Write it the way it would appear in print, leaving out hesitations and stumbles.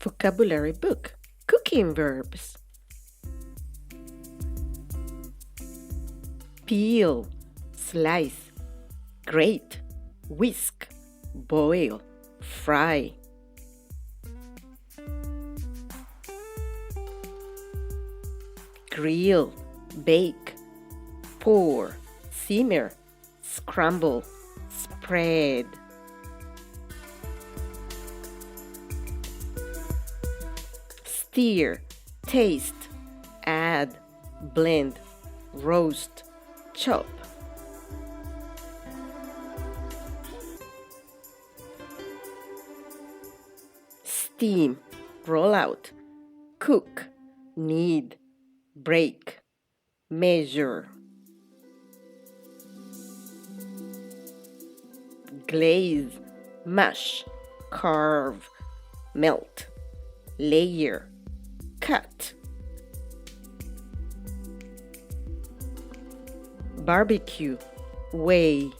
Vocabulary book. Cooking verbs. Peel, slice, grate, whisk, boil, fry. Grill, bake, pour, simmer, scramble, spread. Stir, taste, add, blend, roast, chop. Steam, roll out, cook, knead, break, measure. Glaze, mash, carve, melt, layer, cut. Barbecue, weigh,